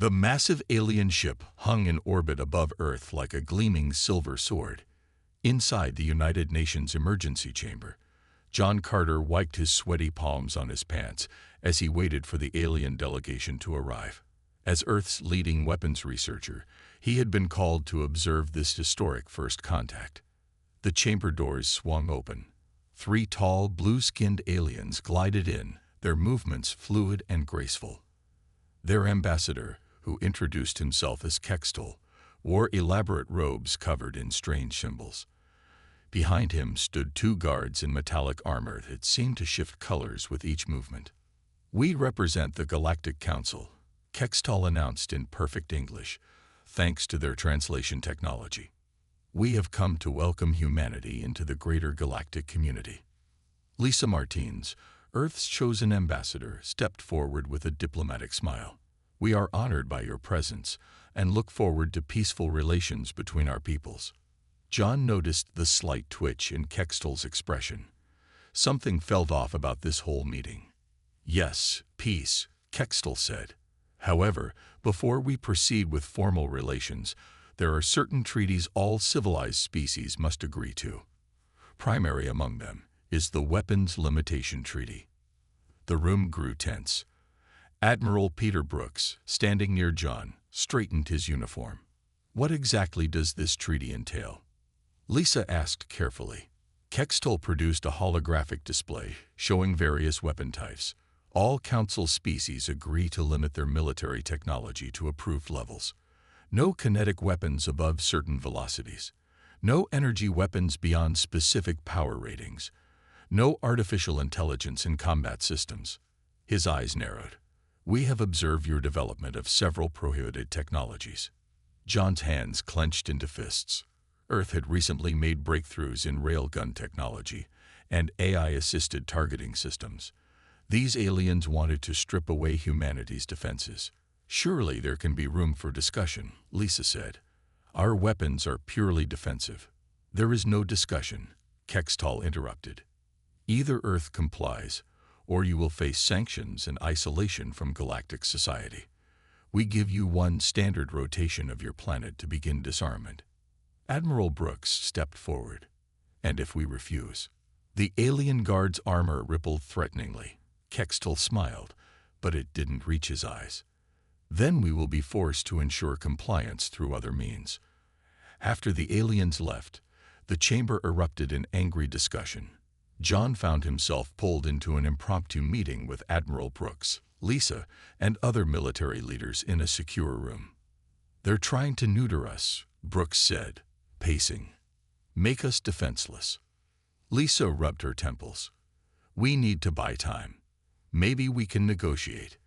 The massive alien ship hung in orbit above Earth like a gleaming silver sword. Inside the United Nations emergency chamber, John Carter wiped his sweaty palms on his pants as he waited for the alien delegation to arrive. As Earth's leading weapons researcher, he had been called to observe this historic first contact. The chamber doors swung open. 3 tall, blue-skinned aliens glided in, their movements fluid and graceful. Their ambassador, who introduced himself as Kextol, wore elaborate robes covered in strange symbols. Behind him stood 2 guards in metallic armor that seemed to shift colors with each movement. "We represent the Galactic Council," Kextol announced in perfect English, thanks to their translation technology. "We have come to welcome humanity into the greater galactic community." Lisa Martins, Earth's chosen ambassador, stepped forward with a diplomatic smile. "We are honored by your presence and look forward to peaceful relations between our peoples." John noticed the slight twitch in Kextol's expression. Something felt off about this whole meeting. "Yes, peace," Kextol said. "However, before we proceed with formal relations, there are certain treaties all civilized species must agree to. Primary among them is the Weapons Limitation Treaty." The room grew tense. Admiral Peter Brooks, standing near John, straightened his uniform. "What exactly does this treaty entail?" Lisa asked carefully. Kextol produced a holographic display showing various weapon types. All Council species agree to limit their military technology to approved levels. No kinetic weapons above certain velocities. No energy weapons beyond specific power ratings. No artificial intelligence in combat systems. His eyes narrowed. "We have observed your development of several prohibited technologies." John's hands clenched into fists. Earth had recently made breakthroughs in railgun technology and AI-assisted targeting systems. These aliens wanted to strip away humanity's defenses. "Surely there can be room for discussion," Lisa said. "Our weapons are purely defensive." "There is no discussion," Kextol interrupted. "Either Earth complies, or you will face sanctions and isolation from galactic society. We give you 1 standard rotation of your planet to begin disarmament." Admiral Brooks stepped forward. "And if we refuse?" The alien guard's armor rippled threateningly. Kextol smiled, but it didn't reach his eyes. "Then we will be forced to ensure compliance through other means." After the aliens left, the chamber erupted in angry discussion. John found himself pulled into an impromptu meeting with Admiral Brooks, Lisa, and other military leaders in a secure room. "They're trying to neuter us," Brooks said, pacing. "Make us defenseless." Lisa rubbed her temples. "We need to buy time. Maybe we can negotiate."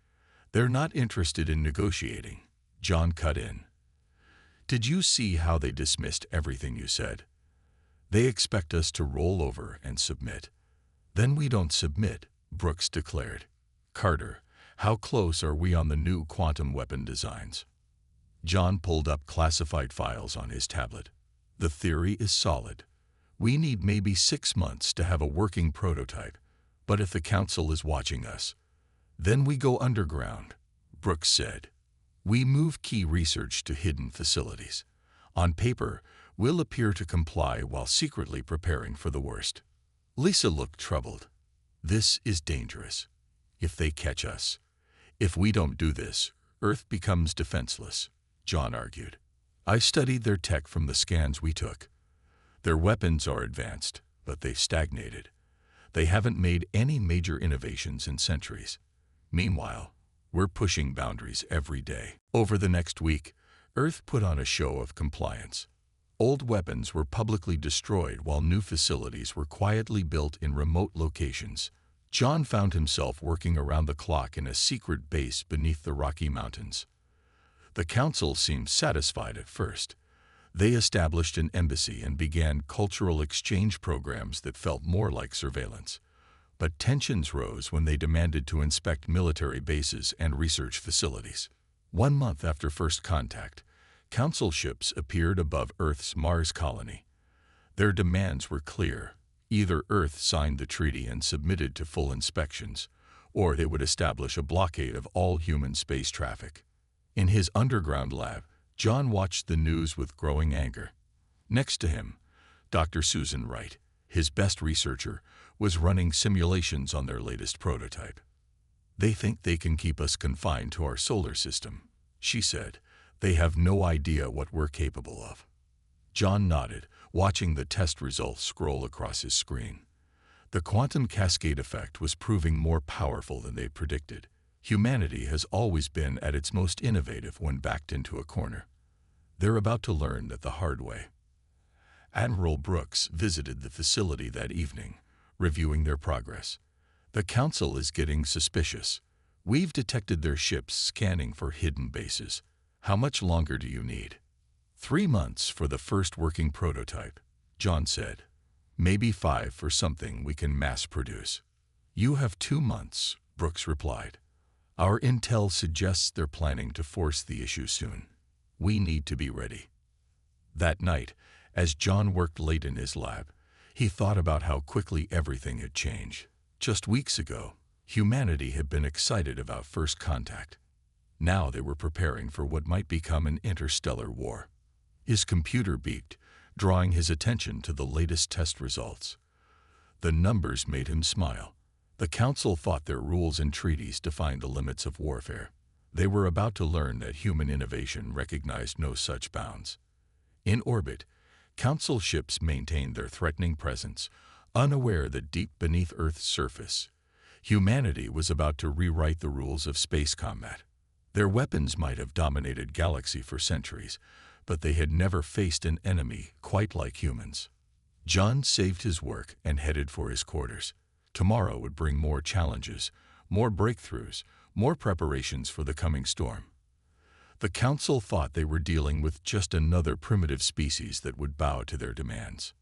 "They're not interested in negotiating," John cut in. "Did you see how they dismissed everything you said? They expect us to roll over and submit." "Then we don't submit," Brooks declared. "Carter, how close are we on the new quantum weapon designs?" John pulled up classified files on his tablet. "The theory is solid. We need maybe 6 months to have a working prototype. But if the Council is watching us, then we go underground," Brooks said. "We move key research to hidden facilities. On paper, we'll appear to comply while secretly preparing for the worst." Lisa looked troubled. "This is dangerous. If they catch us, if we don't do this, Earth becomes defenseless," John argued. "I studied their tech from the scans we took. Their weapons are advanced, but they've stagnated. They haven't made any major innovations in centuries. Meanwhile, we're pushing boundaries every day." Over the next week, Earth put on a show of compliance. Old weapons were publicly destroyed while new facilities were quietly built in remote locations. John found himself working around the clock in a secret base beneath the Rocky Mountains. The Council seemed satisfied at first. They established an embassy and began cultural exchange programs that felt more like surveillance. But tensions rose when they demanded to inspect military bases and research facilities. 1 month after first contact, Council ships appeared above Earth's Mars colony. Their demands were clear. Either Earth signed the treaty and submitted to full inspections, or they would establish a blockade of all human space traffic. In his underground lab, John watched the news with growing anger. Next to him, Dr. Susan Wright, his best researcher, was running simulations on their latest prototype. "They think they can keep us confined to our solar system," she said. "They have no idea what we're capable of." John nodded, watching the test results scroll across his screen. The quantum cascade effect was proving more powerful than they predicted. Humanity has always been at its most innovative when backed into a corner. They're about to learn that the hard way. Admiral Brooks visited the facility that evening, reviewing their progress. "The Council is getting suspicious. We've detected their ships scanning for hidden bases. How much longer do you need?" 3 months for the first working prototype, John said. "Maybe 5 for something we can mass produce." "You have 2 months, Brooks replied. "Our intel suggests they're planning to force the issue soon. We need to be ready." That night, as John worked late in his lab, he thought about how quickly everything had changed. Just weeks ago, humanity had been excited about first contact. Now they were preparing for what might become an interstellar war. His computer beeped, drawing his attention to the latest test results. The numbers made him smile. The Council thought their rules and treaties defined the limits of warfare. They were about to learn that human innovation recognized no such bounds. In orbit, Council ships maintained their threatening presence, unaware that deep beneath Earth's surface, humanity was about to rewrite the rules of space combat. Their weapons might have dominated galaxy for centuries, but they had never faced an enemy quite like humans. John saved his work and headed for his quarters. Tomorrow would bring more challenges, more breakthroughs, more preparations for the coming storm. The Council thought they were dealing with just another primitive species that would bow to their demands.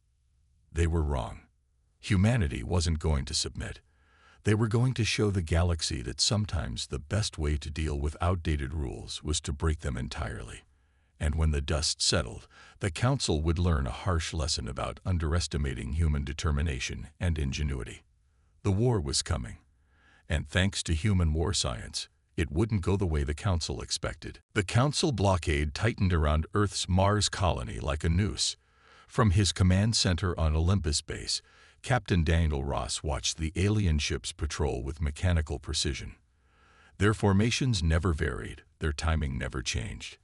They were wrong. Humanity wasn't going to submit. They were going to show the galaxy that sometimes the best way to deal with outdated rules was to break them entirely. And when the dust settled, the Council would learn a harsh lesson about underestimating human determination and ingenuity. The war was coming, and thanks to human war science, it wouldn't go the way the Council expected. The Council blockade tightened around Earth's Mars colony like a noose. From his command center on Olympus Base, Captain Daniel Ross watched the alien ships patrol with mechanical precision. Their formations never varied, their timing never changed.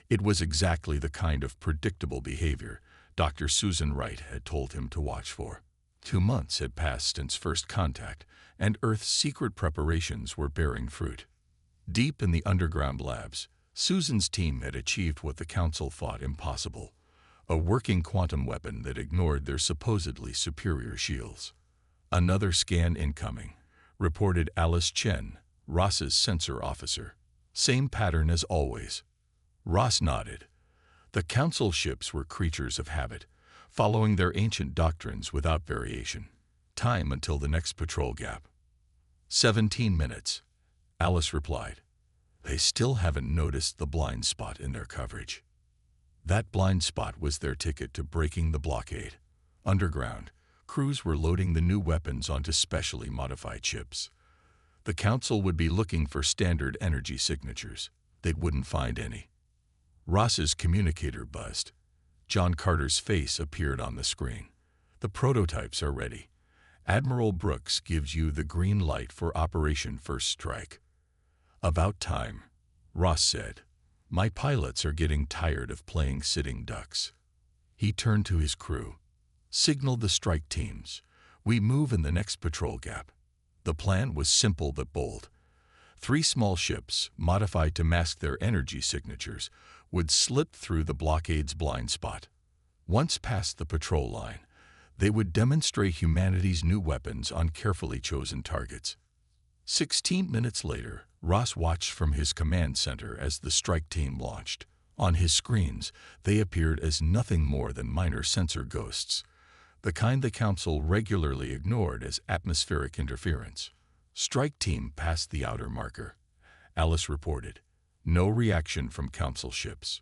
It was exactly the kind of predictable behavior Dr. Susan Wright had told him to watch for. 2 months had passed since first contact, and Earth's secret preparations were bearing fruit. Deep in the underground labs, Susan's team had achieved what the Council thought impossible: a working quantum weapon that ignored their supposedly superior shields. "Another scan incoming," reported Alice Chen, Ross's sensor officer. "Same pattern as always." Ross nodded. The Council ships were creatures of habit, following their ancient doctrines without variation. "Time until the next patrol gap." 17 minutes, Alice replied. They still haven't noticed the blind spot in their coverage. That blind spot was their ticket to breaking the blockade. Underground, crews were loading the new weapons onto specially modified ships. The Council would be looking for standard energy signatures. They wouldn't find any. Ross's communicator buzzed. John Carter's face appeared on the screen. "The prototypes are ready. Admiral Brooks gives you the green light for Operation First Strike." "About time," Ross said. "My pilots are getting tired of playing sitting ducks." He turned to his crew. "Signal the strike teams. We move in the next patrol gap." The plan was simple but bold. 3 small ships, modified to mask their energy signatures, would slip through the blockade's blind spot. Once past the patrol line, they would demonstrate humanity's new weapons on carefully chosen targets. 16 minutes later, Ross watched from his command center as the strike team launched. On his screens, they appeared as nothing more than minor sensor ghosts, the kind the Council regularly ignored as atmospheric interference. "Strike team passed the outer marker," Alice reported. No reaction from Council ships.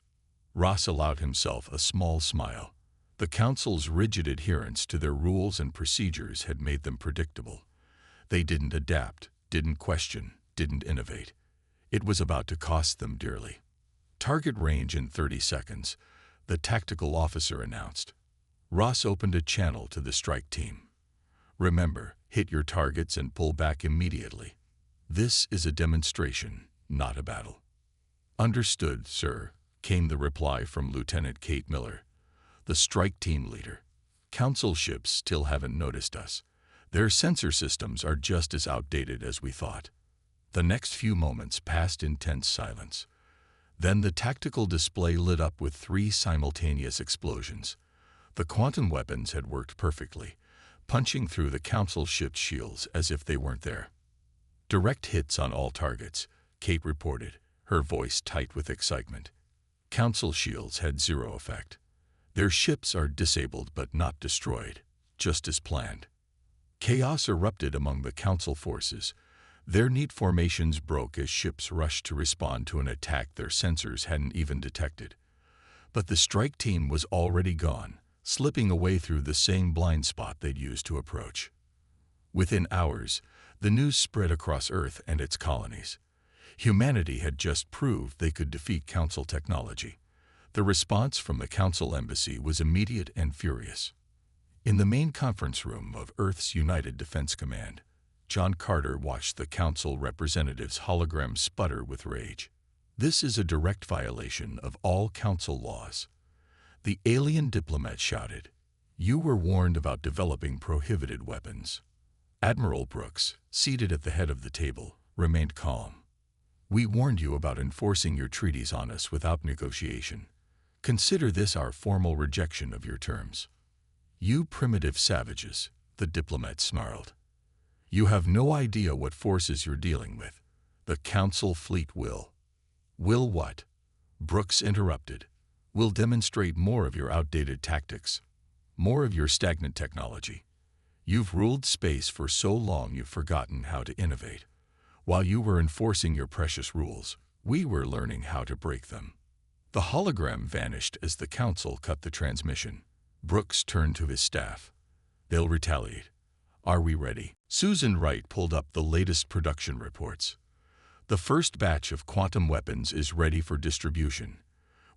Ross allowed himself a small smile. The Council's rigid adherence to their rules and procedures had made them predictable. They didn't adapt, didn't question, didn't innovate. It was about to cost them dearly. Target range in 30 seconds, the tactical officer announced. Ross opened a channel to the strike team. Remember, hit your targets and pull back immediately. This is a demonstration, not a battle. Understood, sir, came the reply from Lieutenant Kate Miller, the strike team leader. Council ships still haven't noticed us. Their sensor systems are just as outdated as we thought. The next few moments passed in tense silence. Then the tactical display lit up with 3 simultaneous explosions. The quantum weapons had worked perfectly, punching through the Council ship's shields as if they weren't there. Direct hits on all targets, Kate reported, her voice tight with excitement. Council shields had 0 effect. Their ships are disabled but not destroyed, just as planned. Chaos erupted among the Council forces. Their neat formations broke as ships rushed to respond to an attack their sensors hadn't even detected. But the strike team was already gone, slipping away through the same blind spot they'd used to approach. Within hours, the news spread across Earth and its colonies. Humanity had just proved they could defeat Council technology. The response from the Council embassy was immediate and furious. In the main conference room of Earth's United Defense Command, John Carter watched the Council representative's hologram sputter with rage. This is a direct violation of all Council laws. The alien diplomat shouted, "You were warned about developing prohibited weapons." Admiral Brooks, seated at the head of the table, remained calm. "We warned you about enforcing your treaties on us without negotiation. Consider this our formal rejection of your terms." "You primitive savages," the diplomat snarled. "You have no idea what forces you're dealing with. The Council fleet will." "Will what?" Brooks interrupted. "Will demonstrate more of your outdated tactics, more of your stagnant technology. You've ruled space for so long you've forgotten how to innovate. While you were enforcing your precious rules, we were learning how to break them." The hologram vanished as the Council cut the transmission. Brooks turned to his staff. "They'll retaliate. Are we ready?" Susan Wright pulled up the latest production reports. "The first batch of quantum weapons is ready for distribution.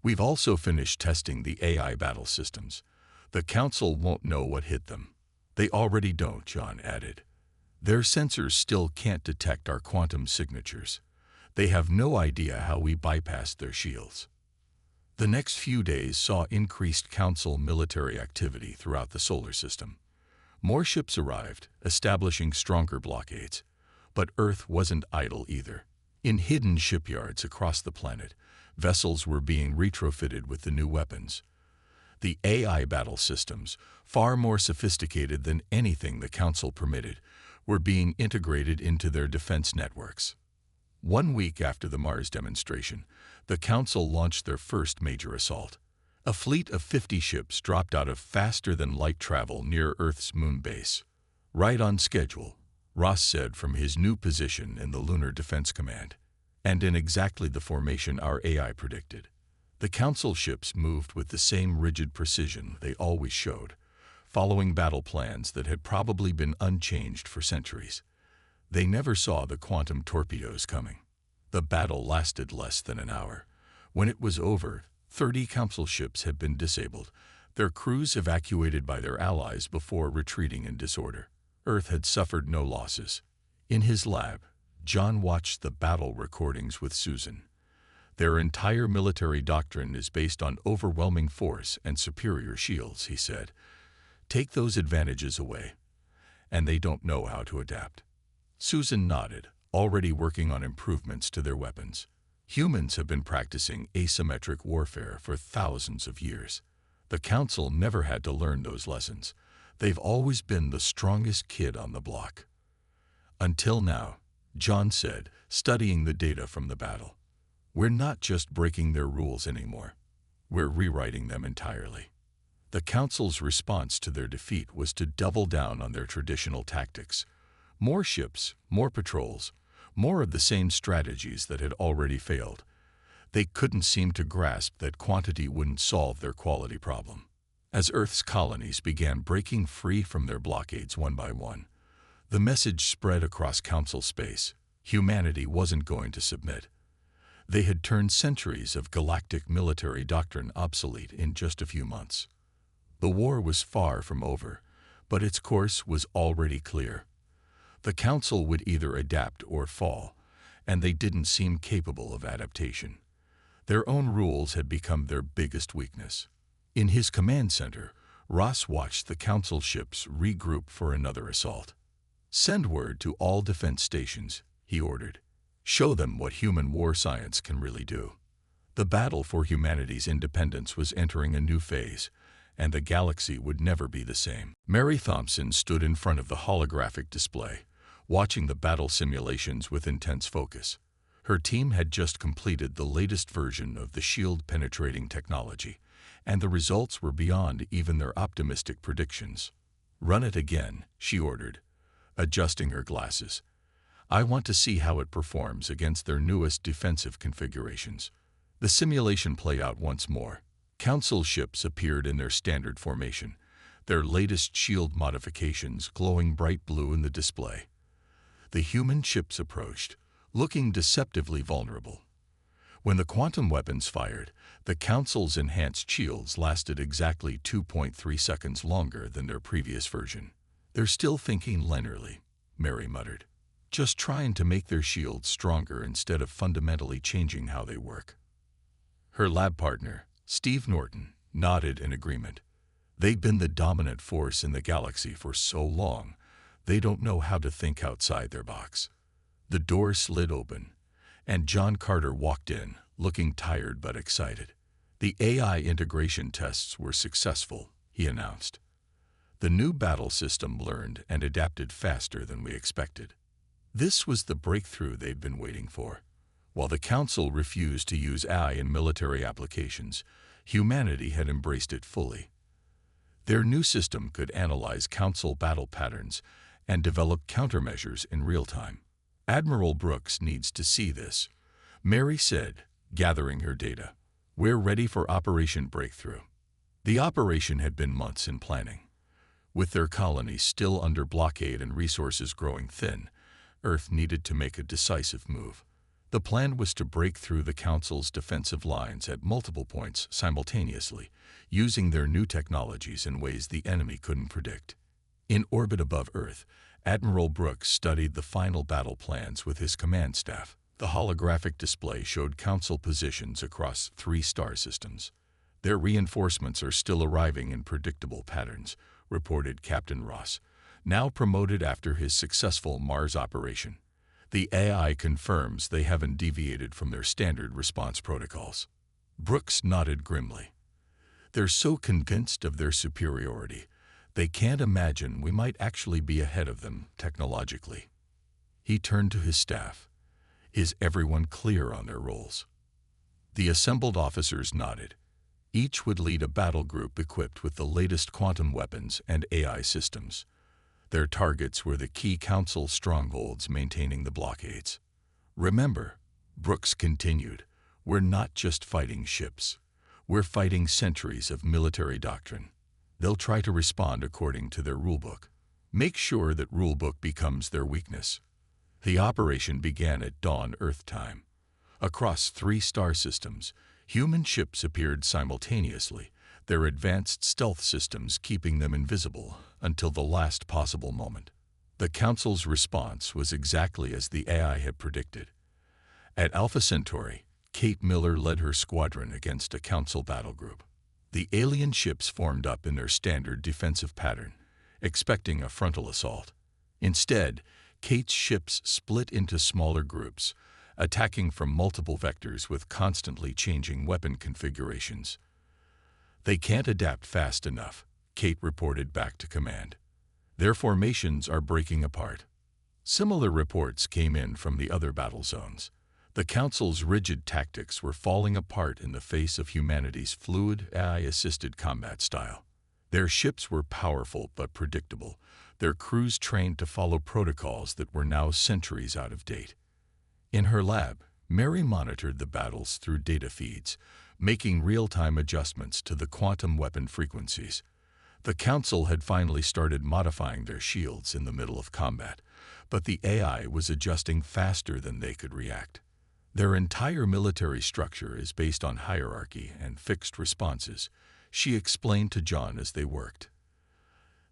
We've also finished testing the AI battle systems. The Council won't know what hit them." "They already don't," John added. "Their sensors still can't detect our quantum signatures. They have no idea how we bypassed their shields." The next few days saw increased Council military activity throughout the solar system. More ships arrived, establishing stronger blockades. But Earth wasn't idle either. In hidden shipyards across the planet, vessels were being retrofitted with the new weapons. The AI battle systems, far more sophisticated than anything the Council permitted, were being integrated into their defense networks. 1 week after the Mars demonstration, the Council launched their first major assault. A fleet of 50 ships dropped out of faster-than-light travel near Earth's moon base. "Right on schedule," Ross said from his new position in the Lunar Defense Command, "and in exactly the formation our AI predicted." The Council ships moved with the same rigid precision they always showed, following battle plans that had probably been unchanged for centuries. They never saw the quantum torpedoes coming. The battle lasted less than an hour. When it was over, 30 Council ships had been disabled, their crews evacuated by their allies before retreating in disorder. Earth had suffered no losses. In his lab, John watched the battle recordings with Susan. "Their entire military doctrine is based on overwhelming force and superior shields," he said. "Take those advantages away, and they don't know how to adapt." Susan nodded, already working on improvements to their weapons. "Humans have been practicing asymmetric warfare for thousands of years. The Council never had to learn those lessons. They've always been the strongest kid on the block." "Until now," John said, studying the data from the battle. "We're not just breaking their rules anymore. We're rewriting them entirely." The Council's response to their defeat was to double down on their traditional tactics. More ships, more patrols, more of the same strategies that had already failed. They couldn't seem to grasp that quantity wouldn't solve their quality problem. As Earth's colonies began breaking free from their blockades one by one, the message spread across Council space: humanity wasn't going to submit. They had turned centuries of galactic military doctrine obsolete in just a few months. The war was far from over, but its course was already clear. The Council would either adapt or fall, and they didn't seem capable of adaptation. Their own rules had become their biggest weakness. In his command center, Ross watched the Council ships regroup for another assault. "Send word to all defense stations," he ordered. "Show them what human war science can really do." The battle for humanity's independence was entering a new phase, and the galaxy would never be the same. Mary Thompson stood in front of the holographic display, watching the battle simulations with intense focus. Her team had just completed the latest version of the shield-penetrating technology, and the results were beyond even their optimistic predictions. "Run it again," she ordered, adjusting her glasses. "I want to see how it performs against their newest defensive configurations." The simulation played out once more. Council ships appeared in their standard formation, their latest shield modifications glowing bright blue in the display. The human ships approached, looking deceptively vulnerable. When the quantum weapons fired, the Council's enhanced shields lasted exactly 2.3 seconds longer than their previous version. "They're still thinking linearly," Mary muttered. "Just trying to make their shields stronger instead of fundamentally changing how they work." Her lab partner, Steve Norton, nodded in agreement. "They've been the dominant force in the galaxy for so long, they don't know how to think outside their box." The door slid open, and John Carter walked in, looking tired but excited. "The AI integration tests were successful," he announced. "The new battle system learned and adapted faster than we expected." This was the breakthrough they'd been waiting for. While the Council refused to use AI in military applications, humanity had embraced it fully. Their new system could analyze Council battle patterns and develop countermeasures in real time. "Admiral Brooks needs to see this," Mary said, gathering her data. "We're ready for Operation Breakthrough." The operation had been months in planning. With their colonies still under blockade and resources growing thin, Earth needed to make a decisive move. The plan was to break through the Council's defensive lines at multiple points simultaneously, using their new technologies in ways the enemy couldn't predict. In orbit above Earth, Admiral Brooks studied the final battle plans with his command staff. The holographic display showed Council positions across 3 star systems. "Their reinforcements are still arriving in predictable patterns," reported Captain Ross, now promoted after his successful Mars operation. "The AI confirms they haven't deviated from their standard response protocols." Brooks nodded grimly. "They're so convinced of their superiority, they can't imagine we might actually be ahead of them technologically." He turned to his staff. "Is everyone clear on their roles?" The assembled officers nodded. Each would lead a battle group equipped with the latest quantum weapons and AI systems. Their targets were the key Council strongholds maintaining the blockades. "Remember," Brooks continued, "we're not just fighting ships. We're fighting centuries of military doctrine. They'll try to respond according to their rulebook. Make sure that rulebook becomes their weakness." The operation began at dawn Earth time. Across 3 star systems, human ships appeared simultaneously, their advanced stealth systems keeping them invisible until the last possible moment. The Council's response was exactly as the AI had predicted. At Alpha Centauri, Kate Miller led her squadron against a Council battle group. The alien ships formed up in their standard defensive pattern, expecting a frontal assault. Instead, Kate's ships split into smaller groups, attacking from multiple vectors with constantly changing weapon configurations. "They can't adapt fast enough," Kate reported back to command. "Their formations are breaking apart." Similar reports came in from the other battle zones. The Council's rigid tactics were falling apart in the face of humanity's fluid, AI-assisted combat style. Their ships were powerful but predictable, their crews trained to follow protocols that were now centuries out of date. In her lab, Mary monitored the battles through data feeds, making real-time adjustments to the quantum weapon frequencies. The Council had finally started modifying their shields in the middle of combat, but the AI was adjusting faster than they could react. Their entire military structure is based on hierarchy and fixed responses, she explained to John as they worked.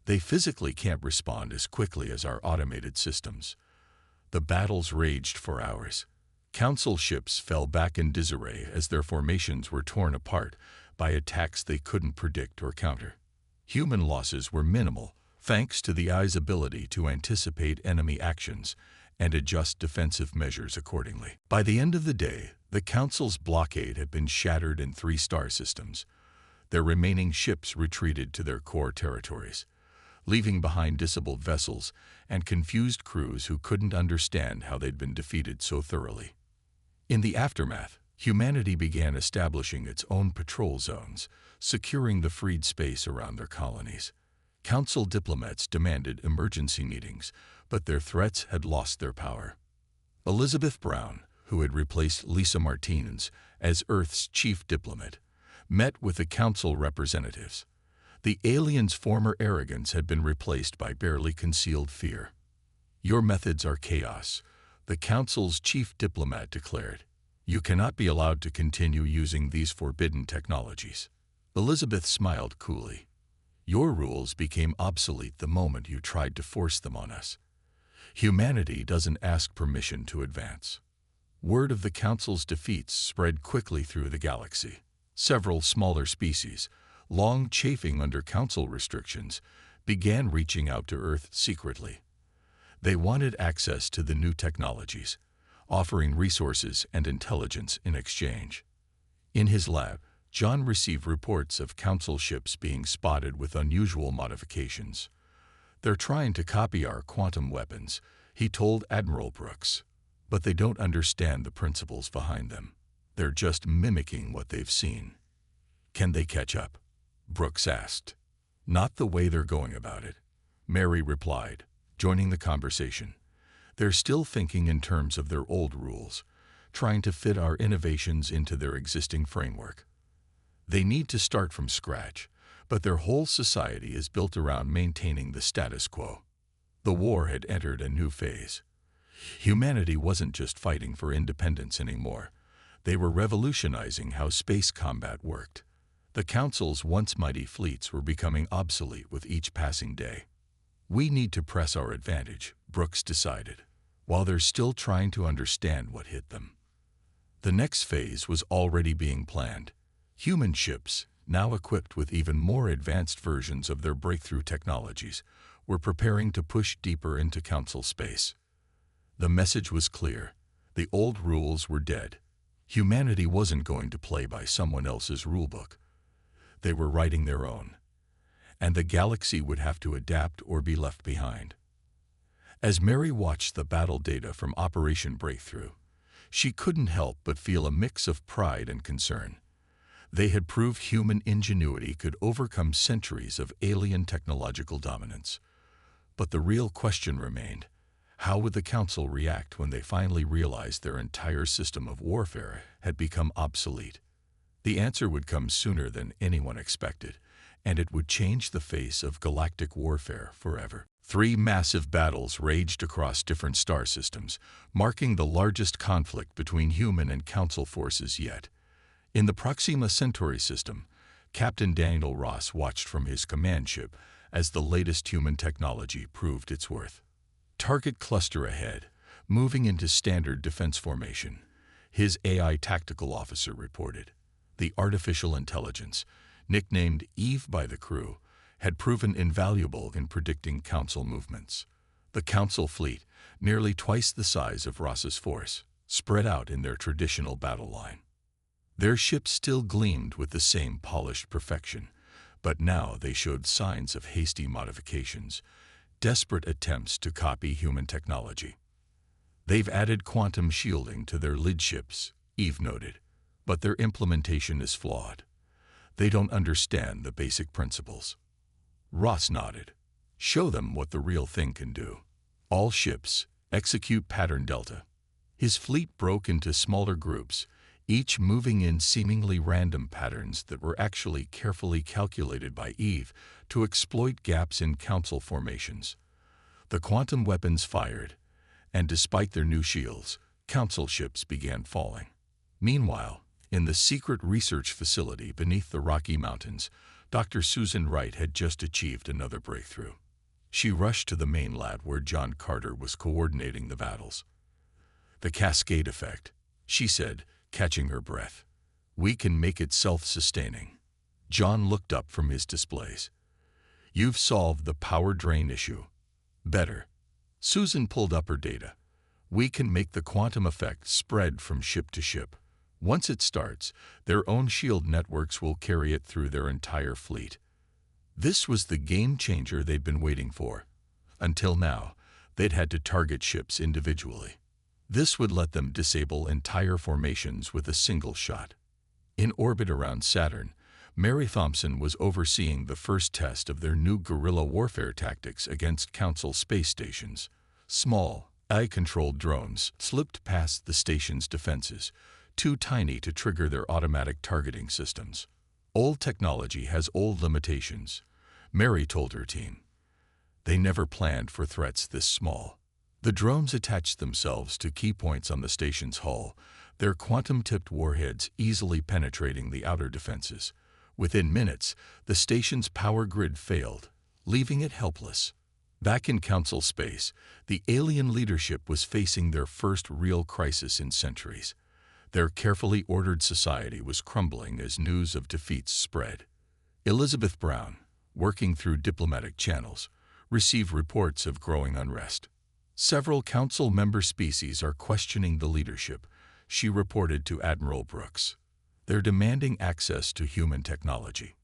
They physically can't respond as quickly as our automated systems. The battles raged for hours. Council ships fell back in disarray as their formations were torn apart by attacks they couldn't predict or counter. Human losses were minimal, thanks to the Eye's ability to anticipate enemy actions and adjust defensive measures accordingly. By the end of the day, the Council's blockade had been shattered in 3 star systems. Their remaining ships retreated to their core territories, leaving behind disabled vessels and confused crews who couldn't understand how they'd been defeated so thoroughly. In the aftermath, humanity began establishing its own patrol zones, securing the freed space around their colonies. Council diplomats demanded emergency meetings, but their threats had lost their power. Elizabeth Brown, who had replaced Lisa Martinez as Earth's chief diplomat, met with the Council representatives. The aliens' former arrogance had been replaced by barely concealed fear. "Your methods are chaos," the Council's chief diplomat declared. "You cannot be allowed to continue using these forbidden technologies." Elizabeth smiled coolly. "Your rules became obsolete the moment you tried to force them on us. Humanity doesn't ask permission to advance." Word of the Council's defeats spread quickly through the galaxy. Several smaller species, long chafing under Council restrictions, began reaching out to Earth secretly. They wanted access to the new technologies, offering resources and intelligence in exchange. In his lab, John received reports of Council ships being spotted with unusual modifications. "They're trying to copy our quantum weapons," he told Admiral Brooks, "but they don't understand the principles behind them. They're just mimicking what they've seen." "Can they catch up?" Brooks asked. "Not the way they're going about it," Mary replied, joining the conversation. "They're still thinking in terms of their old rules, trying to fit our innovations into their existing framework. They need to start from scratch, but their whole society is built around maintaining the status quo." The war had entered a new phase. Humanity wasn't just fighting for independence anymore. They were revolutionizing how space combat worked. The Council's once mighty fleets were becoming obsolete with each passing day. "We need to press our advantage," Brooks decided, while they're still trying to understand what hit them. The next phase was already being planned. Human ships, now equipped with even more advanced versions of their breakthrough technologies, were preparing to push deeper into Council space. The message was clear. The old rules were dead. Humanity wasn't going to play by someone else's rulebook. They were writing their own, and the galaxy would have to adapt or be left behind. As Mary watched the battle data from Operation Breakthrough, she couldn't help but feel a mix of pride and concern. They had proved human ingenuity could overcome centuries of alien technological dominance. But the real question remained: how would the Council react when they finally realized their entire system of warfare had become obsolete? The answer would come sooner than anyone expected, and it would change the face of galactic warfare forever. 3 massive battles raged across different star systems, marking the largest conflict between human and Council forces yet. In the Proxima Centauri system, Captain Daniel Ross watched from his command ship as the latest human technology proved its worth. "Target cluster ahead, moving into standard defense formation," his AI tactical officer reported. The artificial intelligence, nicknamed Eve by the crew, had proven invaluable in predicting Council movements. The Council fleet, nearly twice the size of Ross's force, spread out in their traditional battle line. Their ships still gleamed with the same polished perfection, but now they showed signs of hasty modifications, desperate attempts to copy human technology. "They've added quantum shielding to their lid ships," Eve noted, "but their implementation is flawed. They don't understand the basic principles." Ross nodded. "Show them what the real thing can do. All ships, execute pattern delta." His fleet broke into smaller groups, each moving in seemingly random patterns that were actually carefully calculated by Eve to exploit gaps in Council formations. The quantum weapons fired, and despite their new shields, Council ships began falling. Meanwhile, in the secret research facility beneath the Rocky Mountains, Dr. Susan Wright had just achieved another breakthrough. She rushed to the main lab where John Carter was coordinating the battles. "The cascade effect," she said, catching her breath. "We can make it self-sustaining." John looked up from his displays. "You've solved the power drain issue." "Better." Susan pulled up her data. "We can make the quantum effect spread from ship to ship. Once it starts, their own shield networks will carry it through their entire fleet." This was the game changer they'd been waiting for. Until now, they'd had to target ships individually. This would let them disable entire formations with a single shot. In orbit around Saturn, Mary Thompson was overseeing the first test of their new guerrilla warfare tactics against Council space stations. Small, AI-controlled drones slipped past the station's defenses, too tiny to trigger their automatic targeting systems. "Old technology has old limitations," Mary told her team. They never planned for threats this small. The drones attached themselves to key points on the station's hull, their quantum-tipped warheads easily penetrating the outer defenses. Within minutes, the station's power grid failed, leaving it helpless. Back in Council space, the alien leadership was facing their first real crisis in centuries. Their carefully ordered society was crumbling as news of defeats spread. Elizabeth Brown, working through diplomatic channels, received reports of growing unrest. "Several Council member species are questioning the leadership," she reported to Admiral Brooks. "They're demanding access to human technology."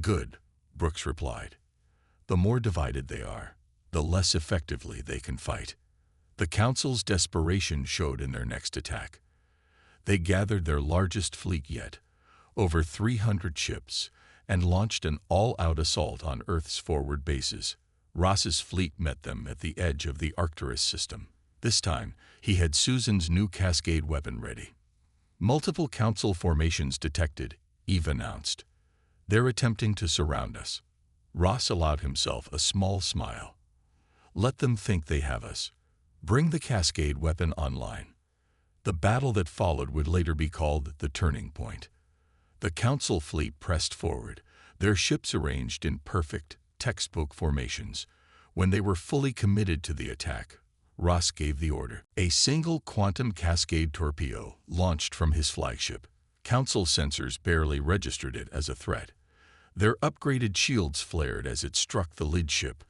"Good," Brooks replied. "The more divided they are, the less effectively they can fight." The Council's desperation showed in their next attack. They gathered their largest fleet yet, over 300 ships, and launched an all-out assault on Earth's forward bases. Ross's fleet met them at the edge of the Arcturus system. This time, he had Susan's new Cascade weapon ready. "Multiple Council formations detected," Eve announced. "They're attempting to surround us." Ross allowed himself a small smile. "Let them think they have us. Bring the Cascade weapon online." The battle that followed would later be called the Turning Point. The Council fleet pressed forward, their ships arranged in perfect, textbook formations. When they were fully committed to the attack, Ross gave the order. A single quantum cascade torpedo launched from his flagship. Council sensors barely registered it as a threat. Their upgraded shields flared as it struck the lead ship,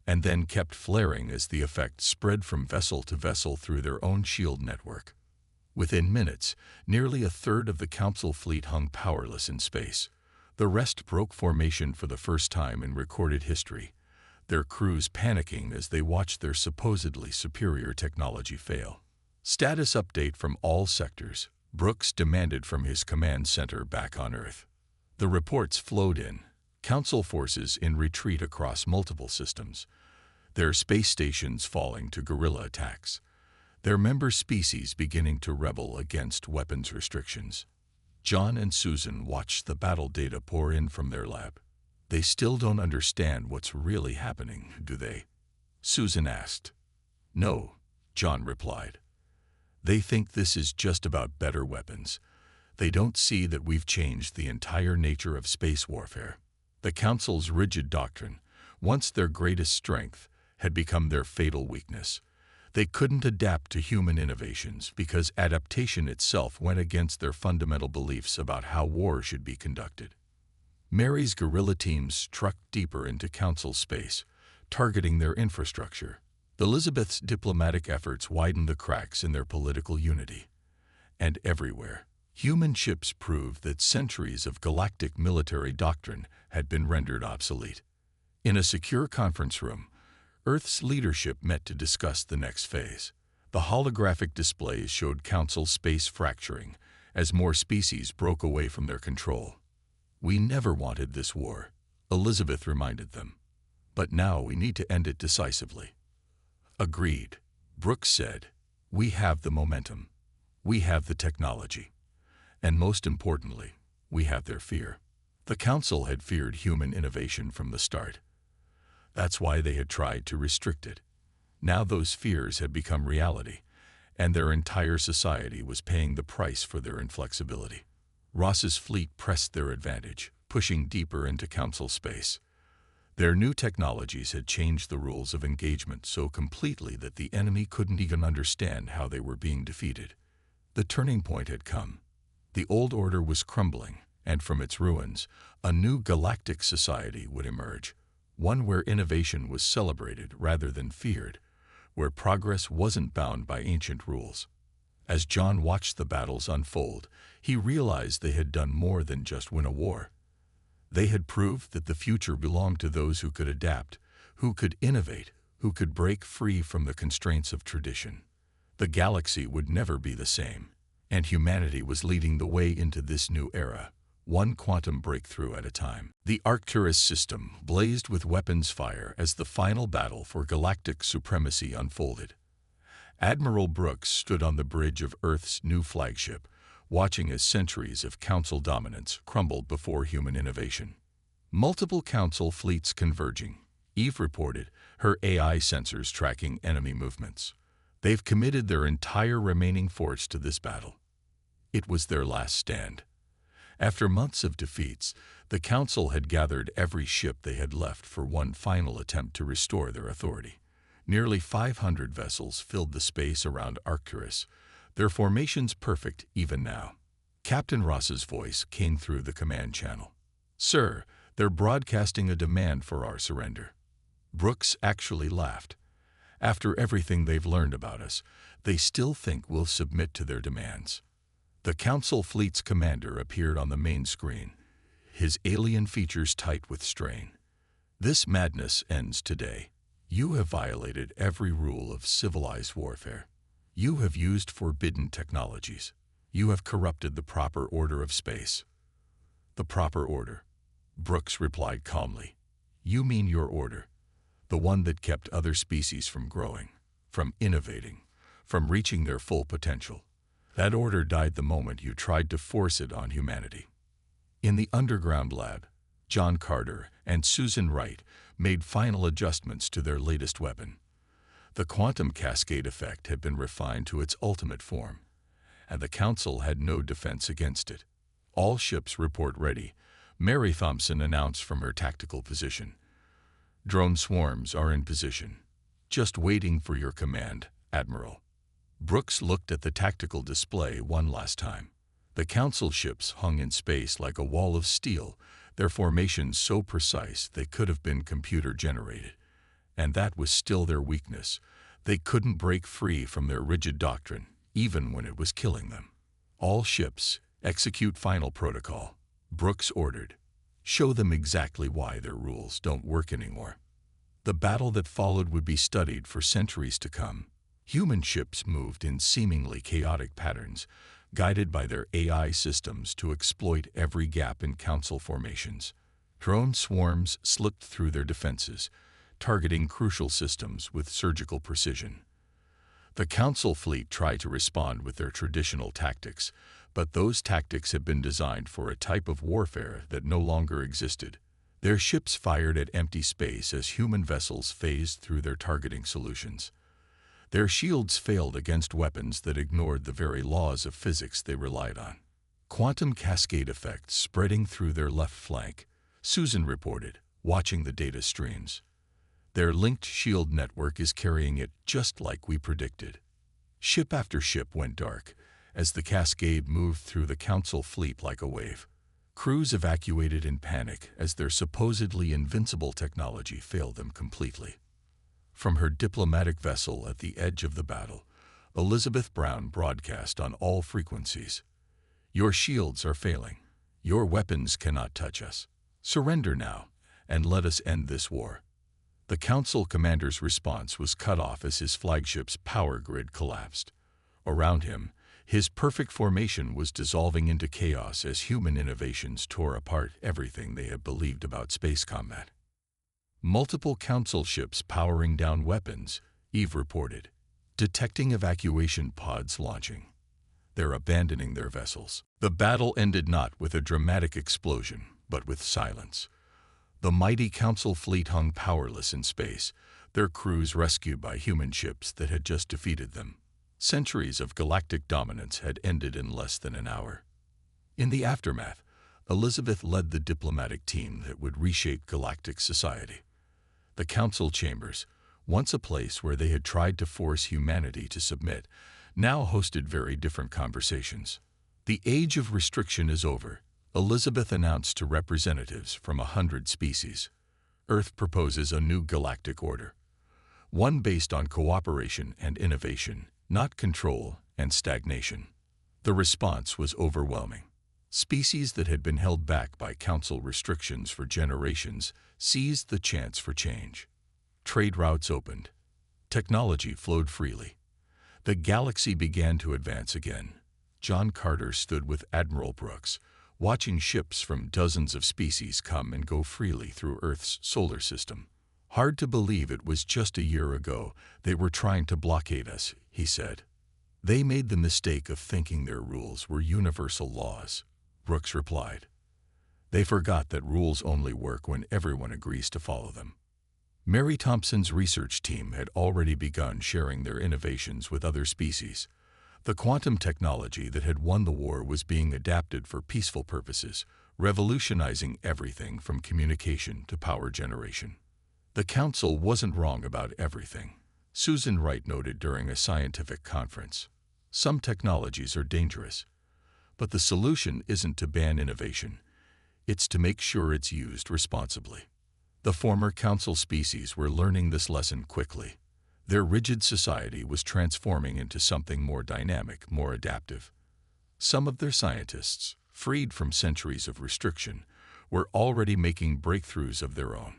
and then kept flaring as the effect spread from vessel to vessel through their own shield network. Within minutes, nearly a third of the Council fleet hung powerless in space. The rest broke formation for the first time in recorded history, their crews panicking as they watched their supposedly superior technology fail. Status update from all sectors, Brooks demanded from his command center back on Earth. The reports flowed in, Council forces in retreat across multiple systems, their space stations falling to guerrilla attacks, their member species beginning to rebel against weapons restrictions. John and Susan watched the battle data pour in from their lab. "They still don't understand what's really happening, do they?" Susan asked. "No," John replied. "They think this is just about better weapons. They don't see that we've changed the entire nature of space warfare." The Council's rigid doctrine, once their greatest strength, had become their fatal weakness. They couldn't adapt to human innovations because adaptation itself went against their fundamental beliefs about how war should be conducted. Mary's guerrilla teams struck deeper into Council space, targeting their infrastructure. Elizabeth's diplomatic efforts widened the cracks in their political unity. And everywhere, human ships proved that centuries of galactic military doctrine had been rendered obsolete. In a secure conference room, Earth's leadership met to discuss the next phase. The holographic displays showed Council space fracturing as more species broke away from their control. "We never wanted this war," Elizabeth reminded them. "But now we need to end it decisively." "Agreed," Brooks said. "We have the momentum. We have the technology. And most importantly, we have their fear." The Council had feared human innovation from the start. That's why they had tried to restrict it. Now those fears had become reality, and their entire society was paying the price for their inflexibility. Ross's fleet pressed their advantage, pushing deeper into Council space. Their new technologies had changed the rules of engagement so completely that the enemy couldn't even understand how they were being defeated. The turning point had come. The old order was crumbling, and from its ruins, a new galactic society would emerge, one where innovation was celebrated rather than feared, where progress wasn't bound by ancient rules. As John watched the battles unfold, he realized they had done more than just win a war. They had proved that the future belonged to those who could adapt, who could innovate, who could break free from the constraints of tradition. The galaxy would never be the same, and humanity was leading the way into this new era, one quantum breakthrough at a time. The Arcturus system blazed with weapons fire as the final battle for galactic supremacy unfolded. Admiral Brooks stood on the bridge of Earth's new flagship, watching as centuries of Council dominance crumbled before human innovation. Multiple Council fleets converging, Eve reported, her AI sensors tracking enemy movements. They've committed their entire remaining force to this battle. It was their last stand. After months of defeats, the Council had gathered every ship they had left for one final attempt to restore their authority. Nearly 500 vessels filled the space around Arcturus, their formations perfect even now. Captain Ross's voice came through the command channel. "Sir, they're broadcasting a demand for our surrender." Brooks actually laughed. "After everything they've learned about us, they still think we'll submit to their demands." The Council fleet's commander appeared on the main screen, his alien features tight with strain. "This madness ends today. You have violated every rule of civilized warfare. You have used forbidden technologies. You have corrupted the proper order of space." "The proper order," Brooks replied calmly. "You mean your order, the one that kept other species from growing, from innovating, from reaching their full potential. That order died the moment you tried to force it on humanity." In the underground lab, John Carter and Susan Wright made final adjustments to their latest weapon. The quantum cascade effect had been refined to its ultimate form, and the Council had no defense against it. "All ships report ready," Mary Thompson announced from her tactical position. "Drone swarms are in position. Just waiting for your command, Admiral." Brooks looked at the tactical display one last time. The Council ships hung in space like a wall of steel, their formations so precise they could have been computer-generated. And that was still their weakness. They couldn't break free from their rigid doctrine, even when it was killing them. "All ships, execute final protocol," Brooks ordered. "Show them exactly why their rules don't work anymore." The battle that followed would be studied for centuries to come. Human ships moved in seemingly chaotic patterns, guided by their AI systems to exploit every gap in Council formations. Drone swarms slipped through their defenses, targeting crucial systems with surgical precision. The Council fleet tried to respond with their traditional tactics, but those tactics had been designed for a type of warfare that no longer existed. Their ships fired at empty space as human vessels phased through their targeting solutions. Their shields failed against weapons that ignored the very laws of physics they relied on. "Quantum cascade effects spreading through their left flank," Susan reported, watching the data streams. "Their linked shield network is carrying it just like we predicted." Ship after ship went dark as the cascade moved through the Council fleet like a wave. Crews evacuated in panic as their supposedly invincible technology failed them completely. From her diplomatic vessel at the edge of the battle, Elizabeth Brown broadcast on all frequencies. "Your shields are failing. Your weapons cannot touch us. Surrender now, and let us end this war." The Council commander's response was cut off as his flagship's power grid collapsed. Around him, his perfect formation was dissolving into chaos as human innovations tore apart everything they had believed about space combat. "Multiple Council ships powering down weapons," Eve reported, detecting evacuation pods launching. "They're abandoning their vessels." The battle ended not with a dramatic explosion, but with silence. The mighty Council fleet hung powerless in space, their crews rescued by human ships that had just defeated them. Centuries of galactic dominance had ended in less than an hour. In the aftermath, Elizabeth led the diplomatic team that would reshape galactic society. The council chambers, once a place where they had tried to force humanity to submit, now hosted very different conversations. The age of restriction is over, Elizabeth announced to representatives from 100 species. Earth proposes a new galactic order, one based on cooperation and innovation, not control and stagnation. The response was overwhelming. Species that had been held back by council restrictions for generations seized the chance for change. Trade routes opened. Technology flowed freely. The galaxy began to advance again. John Carter stood with Admiral Brooks, watching ships from dozens of species come and go freely through Earth's solar system. "Hard to believe it was just a year ago they were trying to blockade us," he said. "They made the mistake of thinking their rules were universal laws," Brooks replied. "They forgot that rules only work when everyone agrees to follow them." Mary Thompson's research team had already begun sharing their innovations with other species. The quantum technology that had won the war was being adapted for peaceful purposes, revolutionizing everything from communication to power generation. The council wasn't wrong about everything, Susan Wright noted during a scientific conference. Some technologies are dangerous, but the solution isn't to ban innovation. It's to make sure it's used responsibly. The former council species were learning this lesson quickly. Their rigid society was transforming into something more dynamic, more adaptive. Some of their scientists, freed from centuries of restriction, were already making breakthroughs of their own.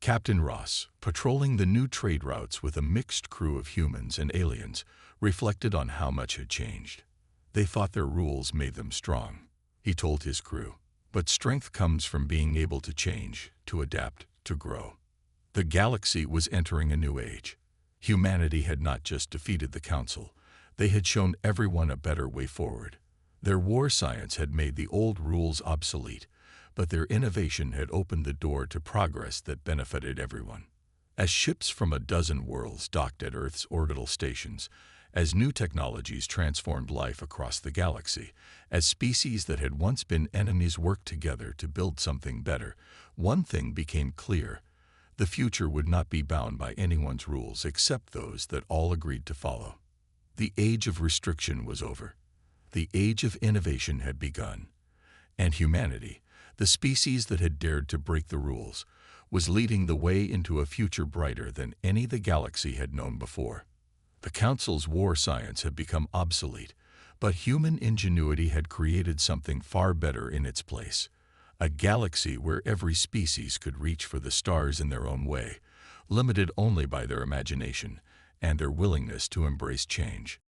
Captain Ross, patrolling the new trade routes with a mixed crew of humans and aliens, reflected on how much had changed. They thought their rules made them strong, he told his crew. But strength comes from being able to change, to adapt, to grow. The galaxy was entering a new age. Humanity had not just defeated the council, they had shown everyone a better way forward. Their war science had made the old rules obsolete, but their innovation had opened the door to progress that benefited everyone. As ships from a dozen worlds docked at Earth's orbital stations, as new technologies transformed life across the galaxy, as species that had once been enemies worked together to build something better, one thing became clear: the future would not be bound by anyone's rules except those that all agreed to follow. The age of restriction was over. The age of innovation had begun. And humanity, the species that had dared to break the rules, was leading the way into a future brighter than any the galaxy had known before. The Council's war science had become obsolete, but human ingenuity had created something far better in its place. A galaxy where every species could reach for the stars in their own way, limited only by their imagination and their willingness to embrace change.